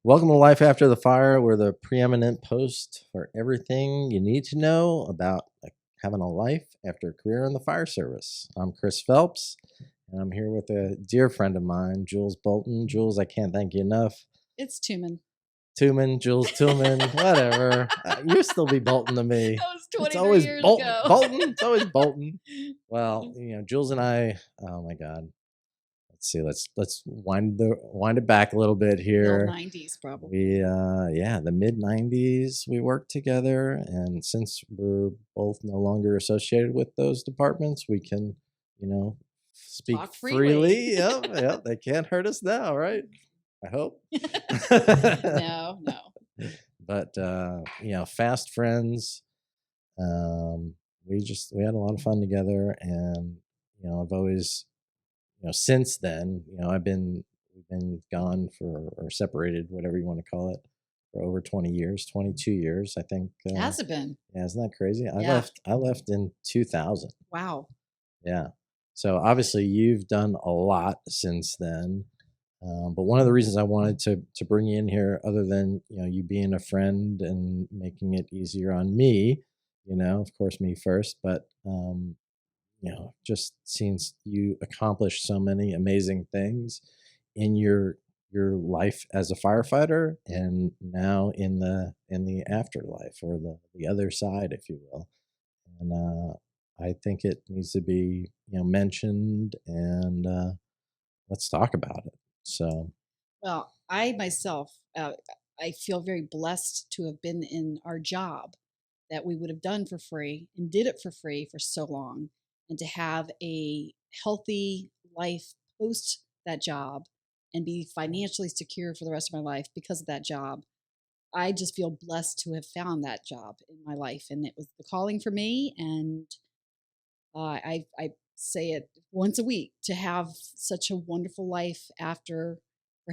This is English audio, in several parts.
Welcome to Life After the Fire. We're the preeminent post for everything you need to know about having a life after a career in the fire service. I'm Chris Phelps, and I'm here with a dear friend of mine, Jules Bolton. Jules, I can't thank you enough. It's Tuman. Jules Tuman, whatever. You still be Bolton to me. That was 23 it's always years Bolton. ago. Bolton. It's always Bolton. Well, Jules and I. Oh my God. Let's see. Let's wind it back a little bit here. The 90s, probably. We the mid 90s we worked together, and since we're both no longer associated with those departments, we can, speak Talk freely. Yep. They can't hurt us now, right? I hope. No. But fast friends. We had a lot of fun together, and I've always. Since then, we've been gone or separated, whatever you want to call it, for over 20 years, 22 years, I think. Has it been? Yeah, isn't that crazy? Yeah. I left in 2000. Wow. Yeah. So obviously you've done a lot since then. But one of the reasons I wanted to bring you in here, other than, you being a friend and making it easier on me, of course, me first, but, just since you accomplished so many amazing things in your life as a firefighter, and now in the afterlife, or the other side, if you will. And I think it needs to be mentioned, and let's talk about it. So, well, I myself, I feel very blessed to have been in our job that we would have done for free and did it for free for so long. And to have a healthy life post that job and be financially secure for the rest of my life because of that job. I just feel blessed to have found that job in my life. And it was the calling for me. And I say it once a week, to have such a wonderful life for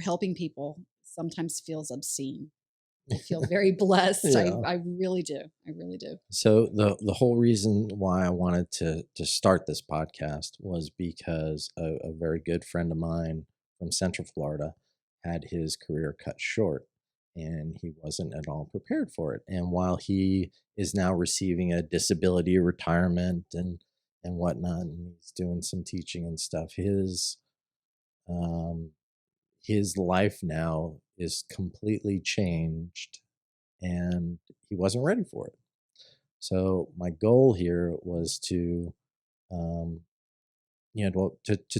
helping people sometimes feels obscene. I feel very blessed. Yeah. I really do. I really do. So the whole reason why I wanted to start this podcast was because a very good friend of mine from Central Florida had his career cut short, and he wasn't at all prepared for it. And while he is now receiving a disability retirement and whatnot, and he's doing some teaching and stuff, his life now is completely changed, and he wasn't ready for it. So my goal here was to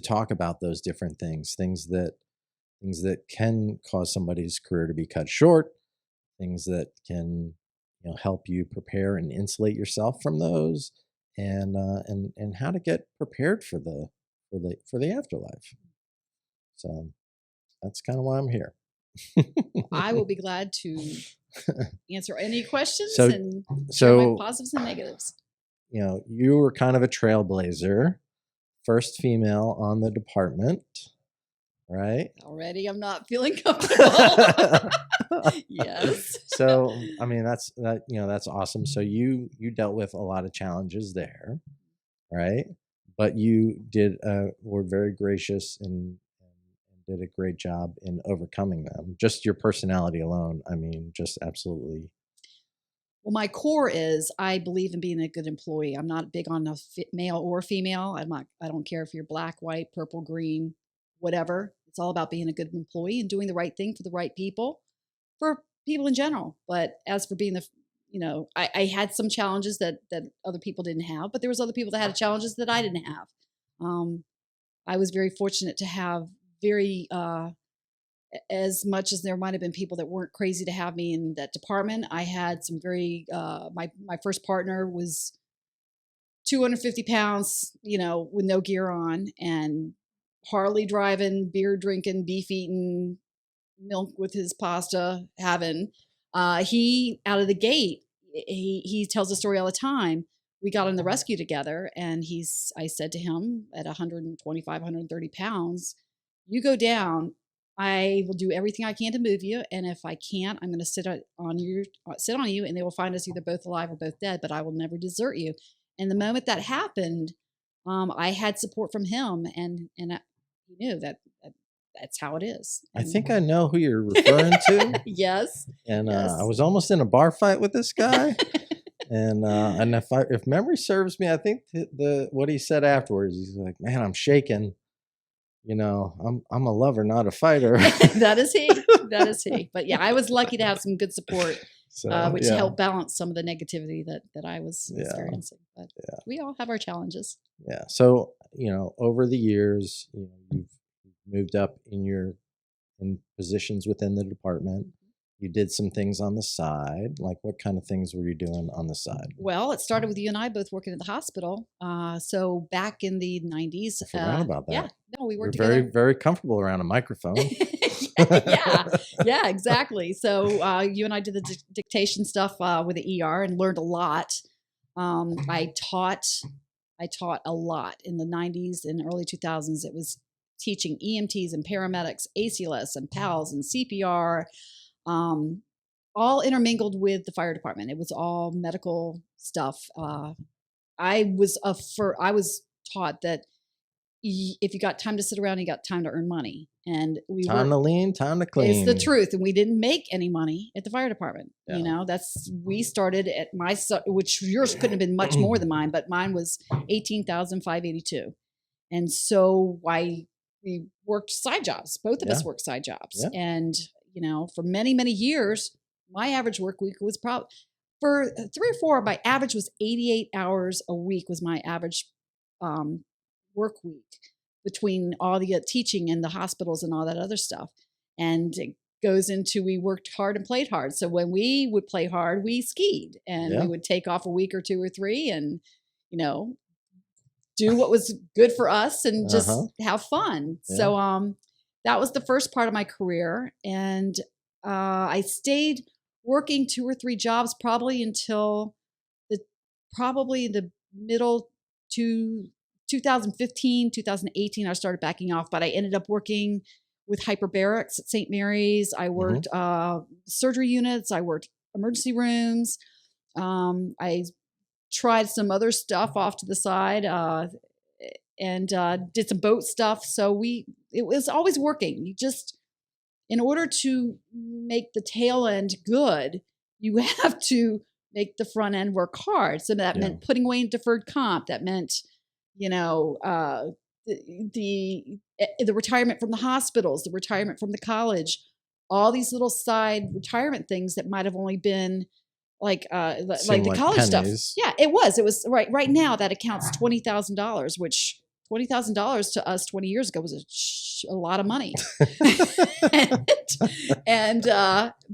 talk about those different things that can cause somebody's career to be cut short, things that can help you prepare and insulate yourself from those, and how to get prepared for the afterlife. So that's kind of why I'm here. I will be glad to answer any questions and share my positives and negatives. You were kind of a trailblazer, first female on the department, right? Already I'm not feeling comfortable. Yes. So, I mean, that's awesome. So you dealt with a lot of challenges there, right? But you were very gracious and did a great job in overcoming them. Just your personality alone, I mean, just absolutely. Well, my core is I believe in being a good employee. I'm not big on male or female. I don't care if you're black, white, purple, green, whatever. It's all about being a good employee and doing the right thing for the right people, for people in general. But as for being I had some challenges that other people didn't have, but there was other people that had challenges that I didn't have. I was very fortunate to have as much as there might have been people that weren't crazy to have me in that department, I had some my first partner was 250 pounds, with no gear on, and Harley driving, beer drinking, beef eating, milk with his pasta having. He, out of the gate, he tells the story all the time. We got on the rescue together, and I said to him at 125, 130 pounds, you go down, I will do everything I can to move you, and if I can't, I'm going to sit on you, and they will find us either both alive or both dead. But I will never desert you. And the moment that happened, I had support from him, and he knew that's how it is. I And think I know who you're referring to. yes, And yes. I was almost in a bar fight with this guy. And if memory serves me, I think what he said afterwards, he's like, "Man, I'm shaking. You know, I'm a lover, not a fighter." That is he. That is he. But yeah, I was lucky to have some good support, So, which yeah, helped balance some of the negativity that I was yeah, experiencing. But yeah, we all have our challenges. yeah. So, over the years, you've moved up in positions within the department. You did some things on the side. Like, what kind of things were you doing on the side? Well, it started with you and I both working at the hospital. So back in the 90s. I forgot about that. Yeah, no, we We're worked very, together. very comfortable around a microphone. Yeah, yeah, exactly. So you and I did the dictation stuff with the ER and learned a lot. I taught a lot in the 90s and early 2000s. It was teaching EMTs and paramedics, ACLS and PALS and CPR, all intermingled with the fire department. It was all medical stuff. I was taught that if you got time to sit around, you got time to earn money. And Time to lean, time to clean. It's the truth. And we didn't make any money at the fire department. Yeah. We started at which yours couldn't have been much more than mine, but mine was 18,582. And so we worked side jobs. Both of us worked side jobs. Yeah. And, for many, many years, my average work week was probably for 3 or 4, my average was 88 hours a week was my average work week between all the teaching in the hospitals and all that other stuff. And it goes into, we worked hard and played hard. So when we would play hard, we skied, and we would take off a week or 2 or 3 and, do what was good for us and just have fun. Yeah. So that was the first part of my career. And I stayed working 2 or 3 jobs probably until the middle to 2015, 2018, I started backing off, but I ended up working with hyperbarics at St. Mary's. I worked surgery units. I worked emergency rooms. I tried some other stuff off to the side and did some boat stuff. So it was always working. You just, in order to make the tail end good, you have to make the front end work hard. So that meant putting away in deferred comp. That meant, the retirement from the hospitals, the retirement from the college, all these little side retirement things that might have only been like the college pennies. Stuff. Yeah, it was right now that accounts $20,000, which $20,000 to us 20 years ago was a lot of money.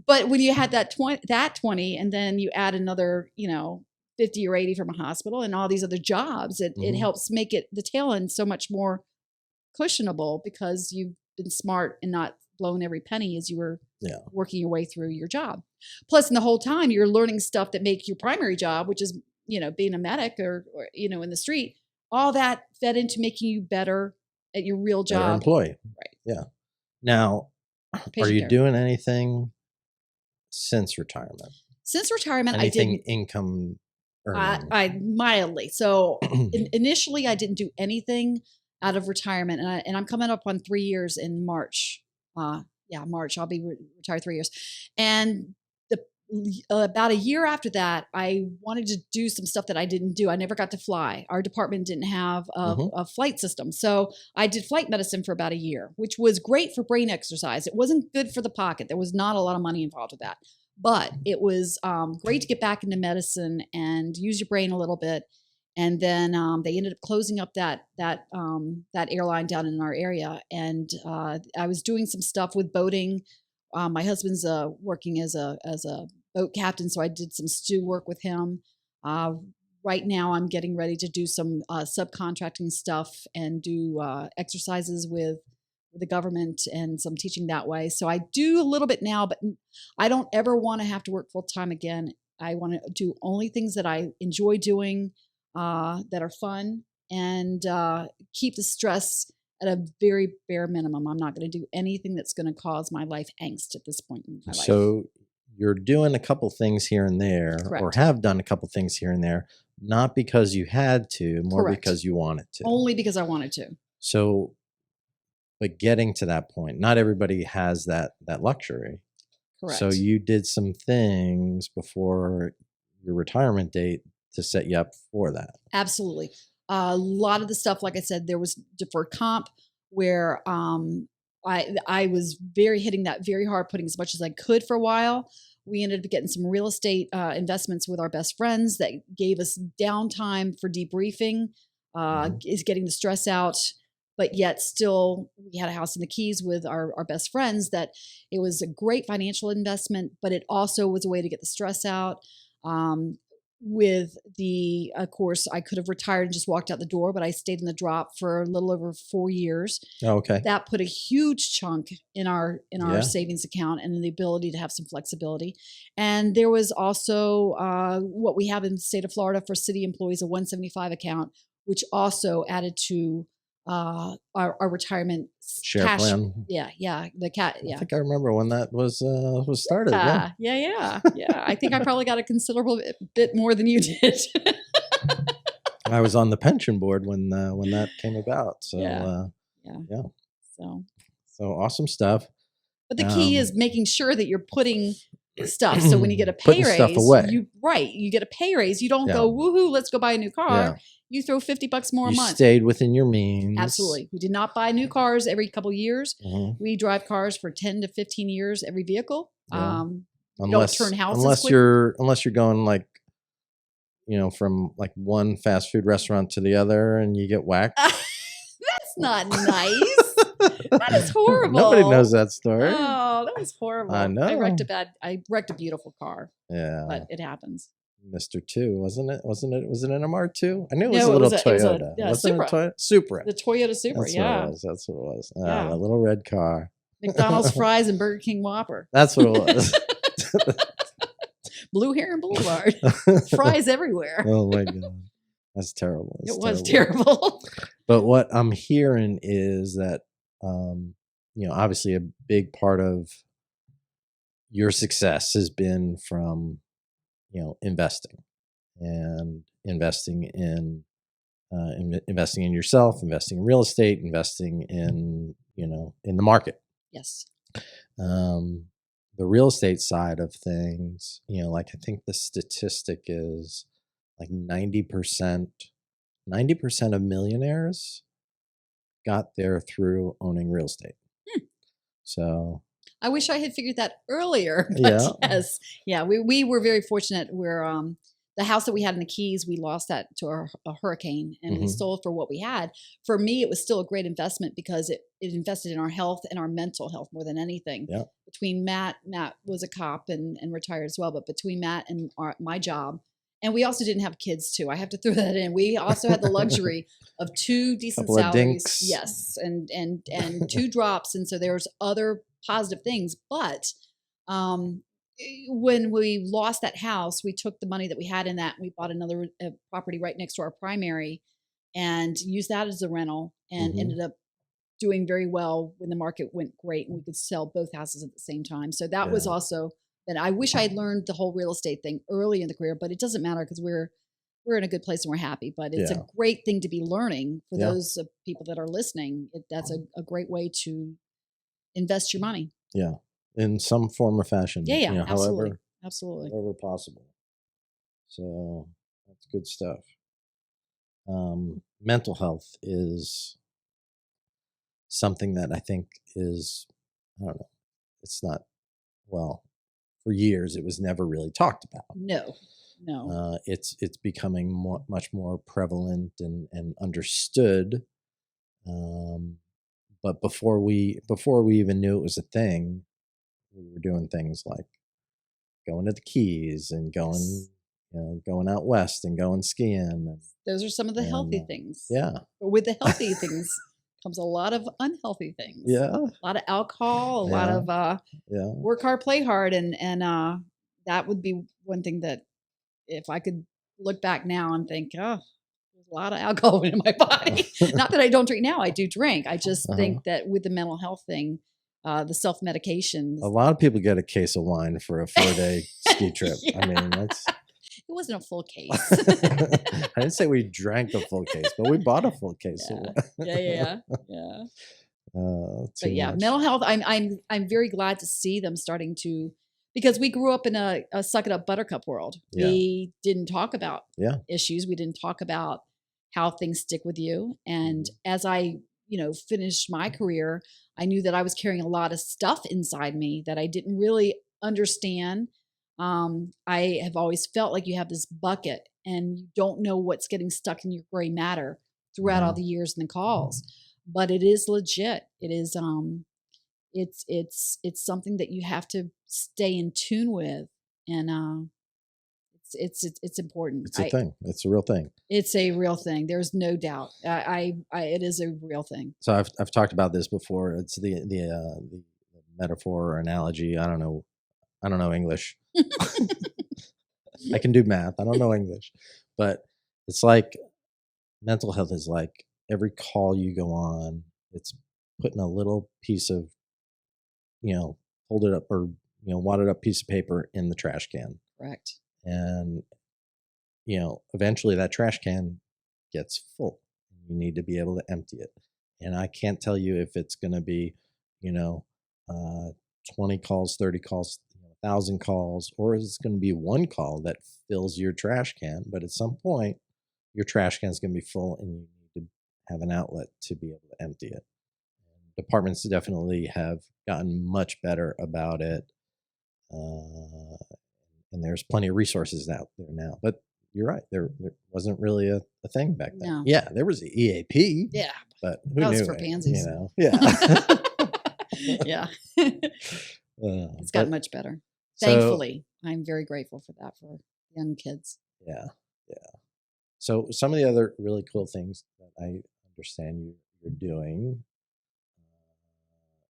But when you had that 20, and then you add another, 50 or 80 from a hospital and all these other jobs, it helps make the tail end so much more cushionable because you've been smart and not blown every penny as you were working your way through your job. Plus, in the whole time, you're learning stuff that make your primary job, which is, being a medic or in the street. All that fed into making you better at your real job. Better employee. Right. Yeah. Now, are you doing anything since retirement? Since retirement, anything I didn't. Income earning? I mildly. So initially, I didn't do anything out of retirement. And I'm coming up on 3 years in March. March. I'll be retired 3 years. And about a year after that, I wanted to do some stuff that I didn't do. I never got to fly. Our department didn't have a flight system. So I did flight medicine for about a year, which was great for brain exercise. It wasn't good for the pocket. There was not a lot of money involved with that. But it was great to get back into medicine and use your brain a little bit. And then they ended up closing up that airline down in our area. And I was doing some stuff with boating. My husband's working as a boat captain, so I did some stew work with him. Right now, I'm getting ready to do some subcontracting stuff and do exercises with the government and some teaching that way. So I do a little bit now, but I don't ever want to have to work full time again. I want to do only things that I enjoy doing, that are fun, and keep the stress at a very bare minimum. I'm not going to do anything that's going to cause my life angst at this point in my life. So you're doing a couple things here and there, Correct. or have done a couple things here and there, not because you had to, more Correct. because you wanted to. Only because I wanted to. So, but getting to that point, not everybody has that luxury. Correct. So you did some things before your retirement date to set you up for that. Absolutely. A lot of the stuff, like I said, there was deferred comp where I was hitting that very hard, putting as much as I could for a while. We ended up getting some real estate investments with our best friends that gave us downtime for debriefing, is getting the stress out. But yet still, we had a house in the Keys with our best friends that it was a great financial investment, but it also was a way to get the stress out. Of course, I could have retired and just walked out the door, but I stayed in the drop for a little over 4 years. Oh, okay. That put a huge chunk in our savings account and in the ability to have some flexibility. And there was also what we have in the state of Florida for city employees, a 175 account, which also added to our retirement share cash plan. Yeah. I think I remember when that was started. Yeah. I think I probably got a considerable bit more than you did. I was on the pension board when that came about. So yeah. So awesome stuff. But the key is making sure that you're putting stuff. So when you get a pay putting raise, stuff away. You get a pay raise. You don't go, woohoo, let's go buy a new car. Yeah. You throw $50 more a You month. stayed within your means. Absolutely. We did not buy new cars every couple of years. Mm-hmm. We drive cars for 10 to 15 years every vehicle. Yeah. Don't turn houses unless quick. you're going like, from like one fast food restaurant to the other and you get whacked. That's not nice. That is horrible. Nobody knows that story. Oh, that was horrible. I know. I wrecked a beautiful car. Yeah. But it happens. Mr. 2, wasn't it? Was it an MR2? I knew it was No, a little Toyota. It was wasn't Supra. it Supra? The Toyota Supra, That's what it was. Yeah. A little red car. McDonald's fries and Burger King Whopper. That's what it was. Blue Heron Boulevard. Fries everywhere. Oh my God. That's terrible. It was terrible. But what I'm hearing is that, obviously a big part of your success has been from, investing in yourself, investing in real estate, investing in the market. Yes. The real estate side of things, like I think the statistic is like 90% of millionaires got there through owning real estate. So I wish I had figured that earlier. But yeah. Yes. Yeah. We were very fortunate where the house that we had in the Keys, we lost that to a hurricane and we sold for what we had. For me, it was still a great investment because it invested in our health and our mental health more than anything. Yeah. Between Matt was a cop and retired as well, but between Matt and my job, and we also didn't have kids too. I have to throw that in. We also had the luxury of 2 decent salaries. Dinks. Yes. And 2 drops. And so there was other positive things. But when we lost that house, we took the money that we had in that and we bought another property right next to our primary and used that as a rental and ended up doing very well when the market went great and we could sell both houses at the same time. So that was also, and I wish I had learned the whole real estate thing early in the career, but it doesn't matter because we're in a good place and we're happy. But it's a great thing to be learning for those people that are listening. That's a great way to invest your money. Yeah. In some form or fashion. Yeah. Absolutely. However possible. So that's good stuff. Mental health is something that I think is, I don't know, it's not, well, for years it was never really talked about. No. It's becoming much more prevalent and understood. But before we even knew it was a thing, we were doing things like going to the Keys and going out west and going skiing. Those are some of the healthy things. Yeah. But with the healthy things comes a lot of unhealthy things. Yeah. A lot of alcohol, a lot of work hard, play hard. And that would be one thing that if I could look back now and think, oh, a lot of alcohol in my body. Not that I don't drink now. I do drink. I just think that with the mental health thing, the self-medications. A lot of people get a case of wine for a 4-day ski trip. Yeah. I mean, that's... It wasn't a full case. I didn't say we drank a full case, but we bought a full case. Yeah. But yeah, Much. mental health. I'm very glad to see them starting to, because we grew up in a suck it up buttercup world. Yeah. We didn't talk about Yeah. issues. We didn't talk about how things stick with you. And as I, finished my career, I knew that I was carrying a lot of stuff inside me that I didn't really understand. I have always felt like you have this bucket and you don't know what's getting stuck in your gray matter throughout all the years and the calls, but it is legit. It is, it's something that you have to stay in tune with. And, it's important. It's a thing. It's a real thing. It's a real thing. There's no doubt. It is a real thing. So I've talked about this before. It's the metaphor or analogy. I don't know English. I can do math. I don't know English, but it's like mental health is like every call you go on, it's putting a little piece of, folded up or, wadded up piece of paper in the trash can. Correct. And, eventually that trash can gets full. You need to be able to empty it. And I can't tell you if it's going to be, 20 calls, 30 calls, 1,000 calls, or is it going to be one call that fills your trash can? But at some point, your trash can is going to be full and you need to have an outlet to be able to empty it. Departments definitely have gotten much better about it. And there's plenty of resources out there now. But you're right. There wasn't really a thing back then. No. Yeah, there was the EAP. Yeah. But who that knew was for it, pansies. Yeah. Yeah. It's gotten much better. Thankfully, I'm very grateful for that for young kids. Yeah. So some of the other really cool things that I understand you're doing,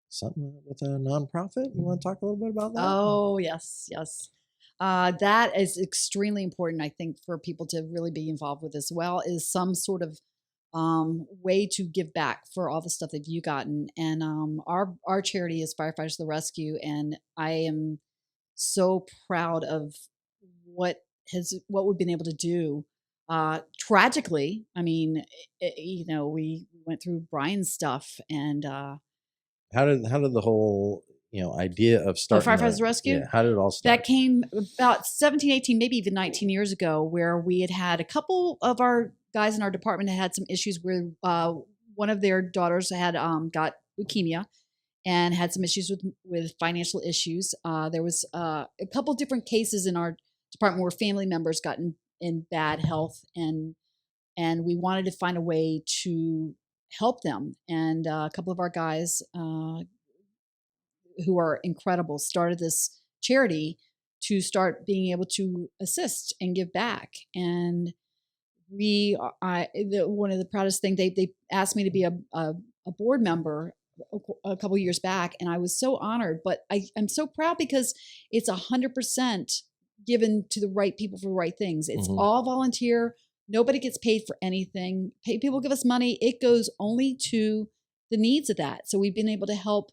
something with a nonprofit. You want to talk a little bit about that? Oh, yes. That is extremely important, I think, for people to really be involved with as well, is some sort of way to give back for all the stuff that you've gotten. And our charity is Firefighters to the Rescue, and I am so proud of what we've been able to do. Tragically, I mean, we went through Brian's stuff, and how did the whole idea of starting Firefighters Rescue? Yeah, how did it all start? That came about 17, 18, maybe even 19 years ago, where we had a couple of our guys in our department had some issues where one of their daughters had got leukemia and had some issues with financial issues. There was a couple different cases in our department where family members got in bad health, and we wanted to find a way to help them. And a couple of our guys who are incredible started this charity to start being able to assist and give back. And one of the proudest things, they asked me to be a board member a couple years back, and I was so honored. But I'm so proud because it's 100% given to the right people for the right things. It's all volunteer. Nobody gets paid for anything. People give us money. It goes only to the needs of that. So we've been able to help,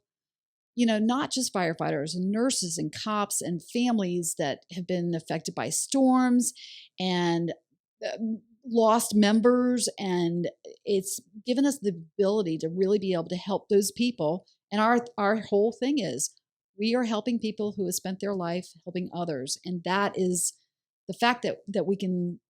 not just firefighters and nurses and cops and families that have been affected by storms and lost members. And it's given us the ability to really be able to help those people. And our whole thing is we are helping people who have spent their life helping others. And that is the fact that we can,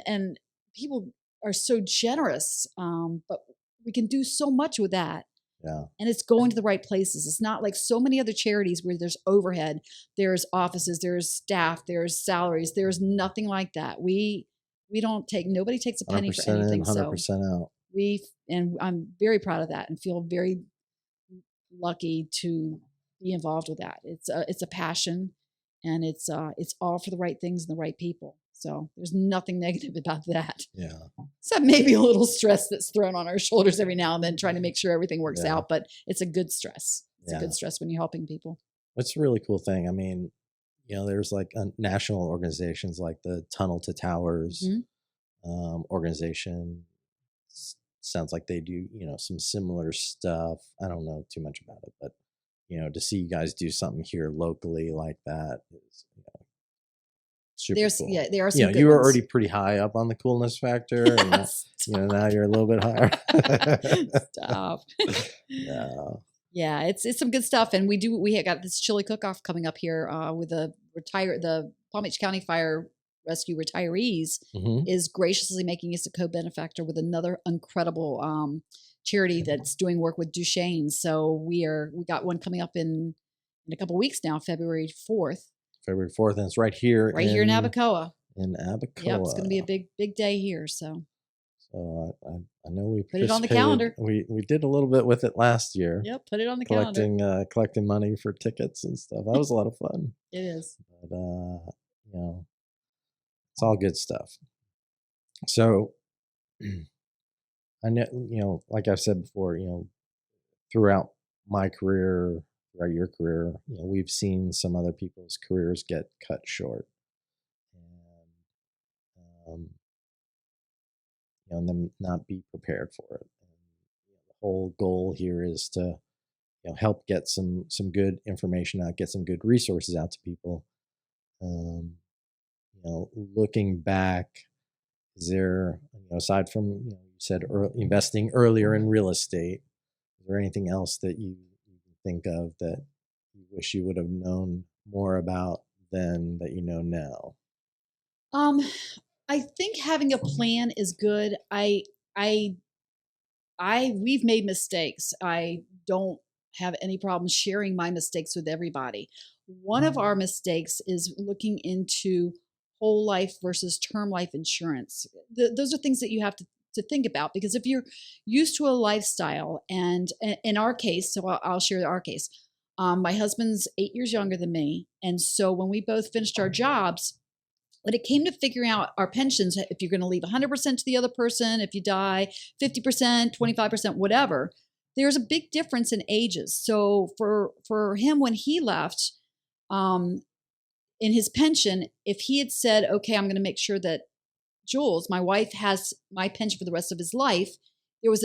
and people are so generous, but we can do so much with that. Yeah. And it's going to the right places. It's not like so many other charities where there's overhead, there's offices, there's staff, there's salaries. There's nothing like that. We don't take, nobody takes a penny for anything. In, 100% out. And I'm very proud of that and feel very lucky to be involved with that. It's a passion, and it's all for the right things and the right people. So there's nothing negative about that. Yeah. So maybe a little stress that's thrown on our shoulders every now and then, trying to make sure everything works out. But it's a good stress. It's a good stress when you're helping people. It's a really cool thing. I mean, there's like national organizations like the Tunnel to Towers. organization. Sounds like they do, some similar stuff. I don't know too much about it, but to see you guys do something here locally like that is super cool. There are some good you were ones. already pretty high up on the coolness factor, and now you're a little bit higher. Stop. No. Yeah, it's some good stuff, and we got this chili cook-off coming up here with the Palm Beach County Fire Rescue retirees is graciously making us a co-benefactor with another incredible charity that's doing work with Duchenne. So we got one coming up in a couple weeks now, February 4th. February 4th, and it's right here in Abacoa. In Abacoa. Yep, it's going to be a big day here. So I know we put it on the calendar. We did a little bit with it last year. Yep, put it on the calendar. Collecting money for tickets and stuff. That was a lot of fun. It is. But it's all good stuff. So I know, like I've said before, throughout my career, throughout your career, we've seen some other people's careers get cut short, and them not be prepared for it. And the whole goal here is to help get some good information out, get some good resources out to people. Looking back, is there, aside from you said investing earlier in real estate, is there anything else that you think of that you wish you would have known more about then that you know now? I think having a plan is good. We've made mistakes. I don't have any problem sharing my mistakes with everybody. One of our mistakes is looking into whole life versus term life insurance. Those are things that you have to think about, because if you're used to a lifestyle, and in our case, so I'll share our case. My husband's 8 years younger than me. And so when we both finished our jobs, when it came to figuring out our pensions, if you're going to leave 100% to the other person, if you die, 50%, 25%, whatever, there's a big difference in ages. So for him, when he left, in his pension, if he had said, okay, I'm going to make sure that Jules, my wife, has my pension for the rest of his life, it was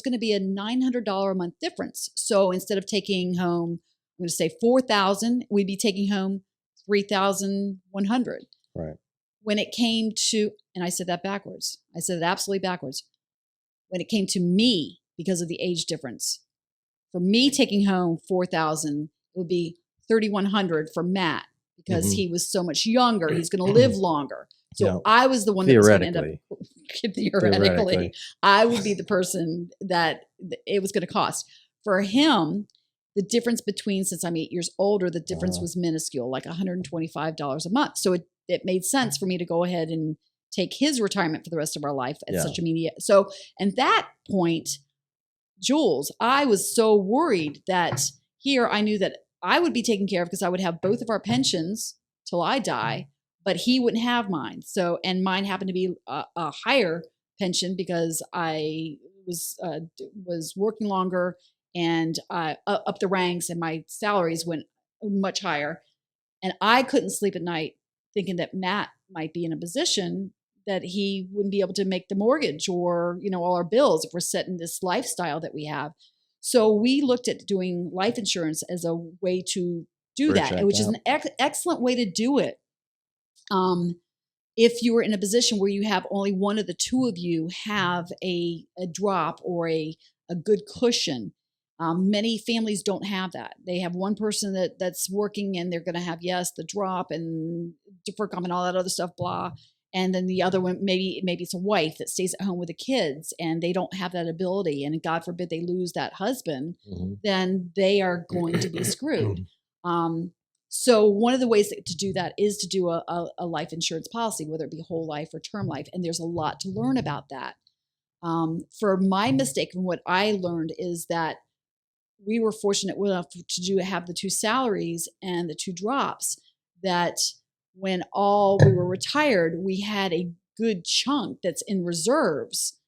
going to be a $900 a month difference. So instead of taking home, I'm going to say $4,000, we'd be taking home $3,100. Right. When it came to, and I said that backwards. I said it absolutely backwards. When it came to me, because of the age difference, for me taking home $4,000, it would be $3,100 for Matt, because he was so much younger. He's going to live longer. So I was the one that was going to end up, theoretically, I would be the person that it was going to cost. For him, the difference between, since I'm 8 years older, the difference was minuscule, like $125 a month. So it made sense for me to go ahead and take his retirement for the rest of our life at such immediate. So, and that point, Jules, I was so worried that here I knew that I would be taken care of because I would have both of our pensions till I die, but he wouldn't have mine. So, and mine happened to be a higher pension because I was working longer and up the ranks, and my salaries went much higher. And I couldn't sleep at night thinking that Matt might be in a position that he wouldn't be able to make the mortgage or, all our bills if we're set in this lifestyle that we have. So we looked at doing life insurance as a way to do that, which is an excellent way to do it. If you were in a position where you have only one of the two of you have a drop or a good cushion. Many families don't have that. They have one person that's working, and they're going to have, the drop and deferred comp and all that other stuff, blah. And then the other one, maybe it's a wife that stays at home with the kids, and they don't have that ability. And God forbid they lose that husband, then they are going to be screwed. So one of the ways to do that is to do a life insurance policy, whether it be whole life or term life. And there's a lot to learn about that. For my mistake, and what I learned is that we were fortunate enough to have the two salaries and the two drops, that when we were retired, we had a good chunk that's in reserves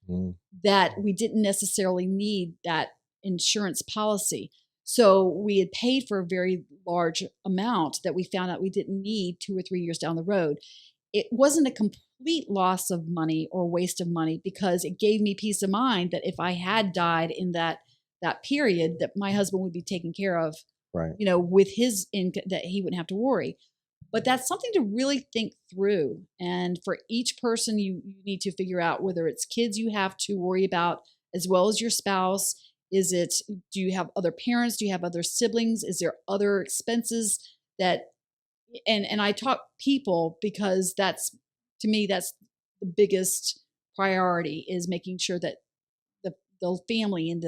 that we didn't necessarily need that insurance policy. So we had paid for a very large amount that we found out we didn't need 2 or 3 years down the road. It wasn't a complete loss of money or waste of money, because it gave me peace of mind that if I had died in that period, that my husband would be taken care of, Right. with his income, that he wouldn't have to worry. But that's something to really think through. And for each person, you need to figure out whether it's kids you have to worry about as well as your spouse. Do you have other parents? Do you have other siblings? Is there other expenses that, and I talk people, because that's, to me, that's the biggest priority, is making sure that the family and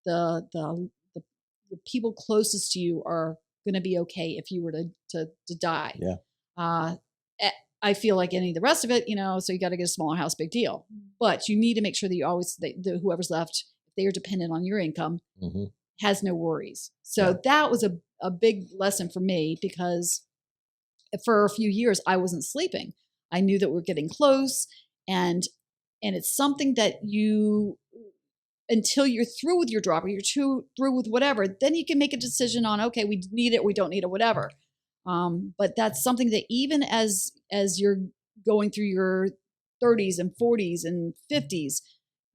the people closest to you are going to be okay if you were to die. Yeah. I feel like any of the rest of it, so you got to get a smaller house, big deal. But you need to make sure that you always, whoever's left, if they are dependent on your income, has no worries. So that was a big lesson for me, because for a few years I wasn't sleeping. I knew that we're getting close, and it's something that until you're through with your drop, or you're through with whatever, then you can make a decision on, okay, we need it, we don't need it, whatever. But that's something that even as you're going through your 30s and 40s and 50s,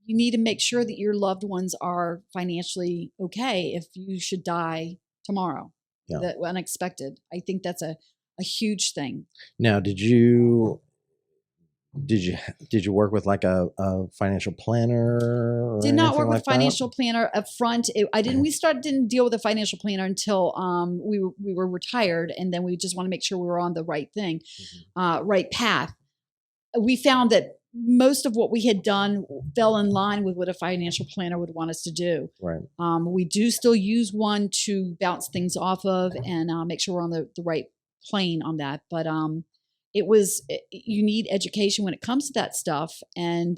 you need to make sure that your loved ones are financially okay if you should die tomorrow. Yeah. That unexpected. I think that's a huge thing. Now, did you work with like a financial planner? Did not work with like a financial planner up front. We didn't deal with a financial planner until we were retired, and then we just want to make sure we were on the right thing, right path. We found that most of what we had done fell in line with what a financial planner would want us to do. Right. We do still use one to bounce things off of and make sure we're on the right plane on that. But you need education when it comes to that stuff. And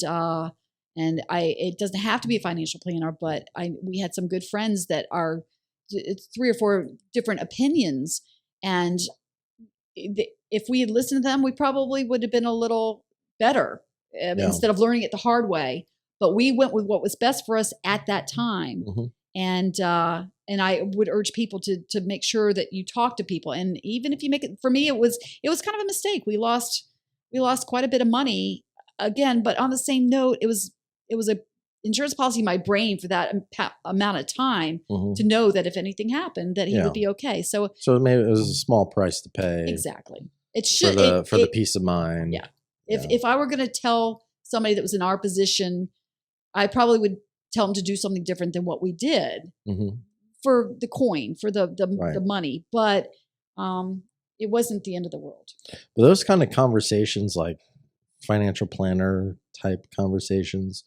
it doesn't have to be a financial planner, but we had some good friends that are 3 or 4 different opinions. And if we had listened to them, we probably would have been a little better. Instead of learning it the hard way. But we went with what was best for us at that time. And I would urge people to make sure that you talk to people. And even if you make it, for me, it was kind of a mistake. We lost quite a bit of money again, but on the same note, it was a insurance policy in my brain for that amount of time to know that if anything happened, that he would be okay. So maybe it was a small price to pay. Exactly. It should for the peace of mind. Yeah. If I were going to tell somebody that was in our position, I probably would tell them to do something different than what we did for the coin, for the money. But it wasn't the end of the world. But those kind of conversations, like financial planner type conversations,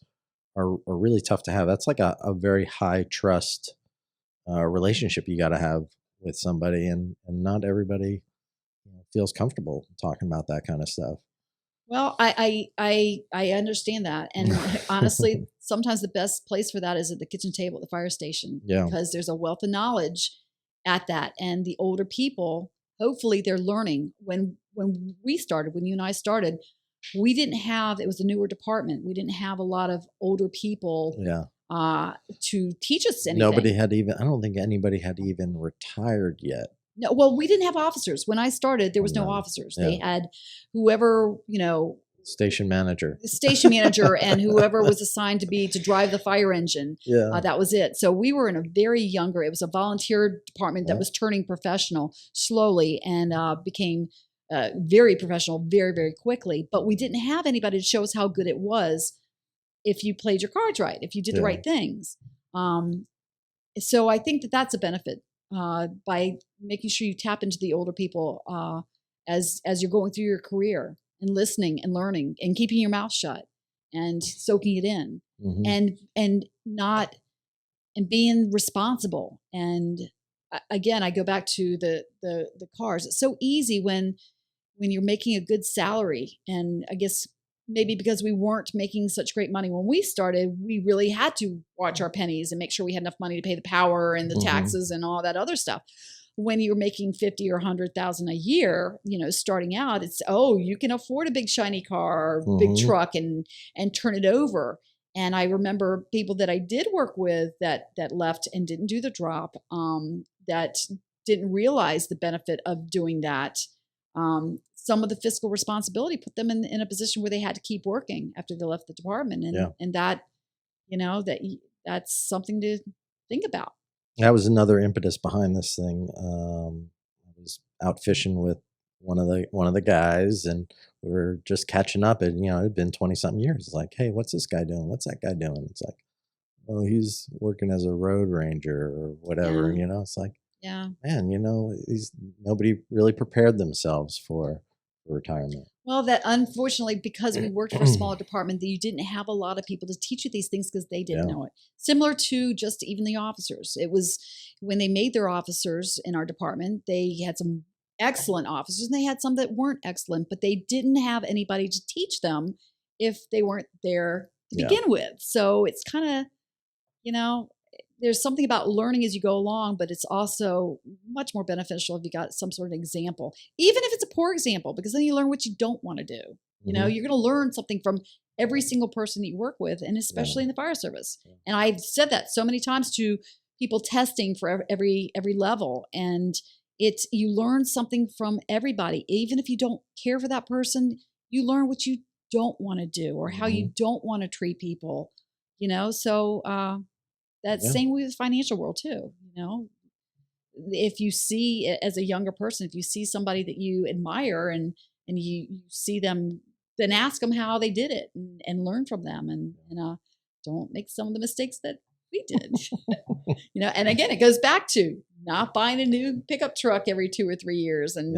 are really tough to have. That's like a very high trust relationship you got to have with somebody, and not everybody feels comfortable talking about that kind of stuff. Well, I understand that. And honestly, sometimes the best place for that is at the kitchen table at the fire station, because there's a wealth of knowledge at that. And the older people, hopefully they're learning. When you and I started, we didn't have, it was a newer department. We didn't have a lot of older people to teach us anything. I don't think anybody had even retired yet. No, well, we didn't have officers. When I started, there was no officers. They had whoever, station manager and whoever was assigned to drive the fire engine. That was it. So we were in a very younger, it was a volunteer department that was turning professional slowly and became very professional very, very quickly. But we didn't have anybody to show us how good it was if you played your cards right, if you did the right things. So I think that that's a benefit. By making sure you tap into the older people as you're going through your career, and listening and learning and keeping your mouth shut and soaking it in, and being responsible. And again, I go back to the cars. It's so easy when you're making a good salary, and I guess maybe because we weren't making such great money when we started, we really had to watch our pennies and make sure we had enough money to pay the power and the taxes and all that other stuff. When you're making 50 or 100,000 a year, starting out, it's, you can afford a big shiny car, or big truck, and turn it over. And I remember people that I did work with that left and didn't do the drop, that didn't realize the benefit of doing that. some of the fiscal responsibility put them in a position where they had to keep working after they left the department. Yeah. And that, that's something to think about. That was another impetus behind this thing. I was out fishing with one of the guys, and we were just catching up. And it'd been 20-something years. It's like, hey, what's this guy doing? What's that guy doing? It's like, oh, he's working as a road ranger or whatever. Yeah. It's like, Yeah. man, nobody really prepared themselves for retirement. Well, that unfortunately, because we worked for a smaller department, that you didn't have a lot of people to teach you these things because they didn't Yeah. know it. Similar to just even the officers. It was when they made their officers in our department, they had some excellent officers and they had some that weren't excellent, but they didn't have anybody to teach them if they weren't there to Yeah. begin with. So it's kind of, there's something about learning as you go along, but it's also much more beneficial if you got some sort of example, even if it's a poor example, because then you learn what you don't want to do. Mhm. You're going to learn something from every single person that you work with, and especially in the fire service. Yeah. And I've said that so many times to people testing for every level, and you learn something from everybody. Even if you don't care for that person, you learn what you don't want to do or how you don't want to treat people. So that's Yeah. same way with the financial world too. If you see as a younger person, if you see somebody that you admire and you see them, then ask them how they did it and learn from them and don't make some of the mistakes that we did. And again, it goes back to not buying a new pickup truck every 2 or 3 years and,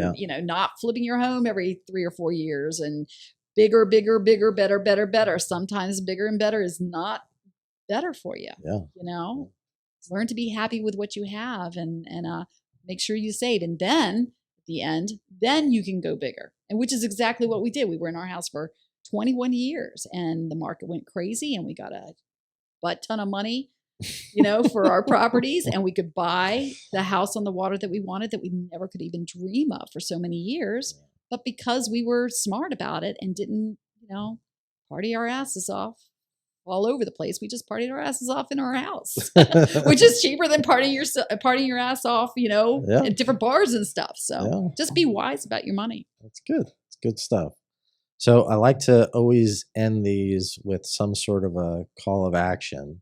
not flipping your home every 3 or 4 years and bigger, better. Sometimes bigger and better is not better for you. Yeah. Learn to be happy with what you have and make sure you save. And then at the end, then you can go bigger. And which is exactly what we did. We were in our house for 21 years and the market went crazy and we got a butt ton of money, for our properties. And we could buy the house on the water that we wanted that we never could even dream of for so many years. But because we were smart about it and didn't, party our asses off all over the place, we just partied our asses off in our house, which is cheaper than partying your ass off, at different bars and stuff. So just be wise about your money. That's good. It's good stuff. So I like to always end these with some sort of a call of action.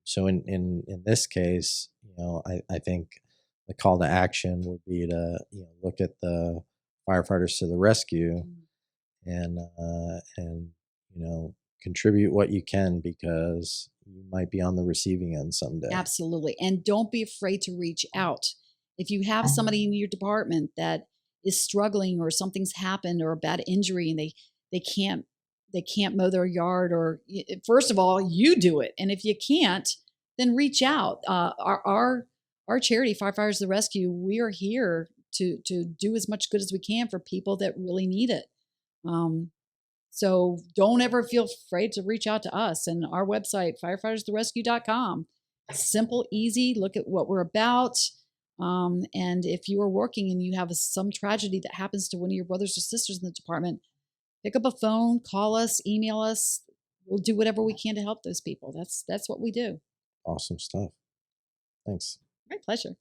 So in this case, I think the call to action would be to look at the firefighters to the rescue and contribute what you can because you might be on the receiving end someday. Absolutely. And don't be afraid to reach out. If you have somebody in your department that is struggling or something's happened or a bad injury and they can't mow their yard, or first of all, you do it. And if you can't, then reach out. Our charity, Firefighters to the Rescue, we are here to do as much good as we can for people that really need it. So don't ever feel afraid to reach out to us. And our website, firefighterstotherescue.com. Simple, easy. Look at what we're about. And if you are working and you have some tragedy that happens to one of your brothers or sisters in the department, pick up a phone, call us, email us. We'll do whatever we can to help those people. That's what we do. Awesome stuff. Thanks. My pleasure.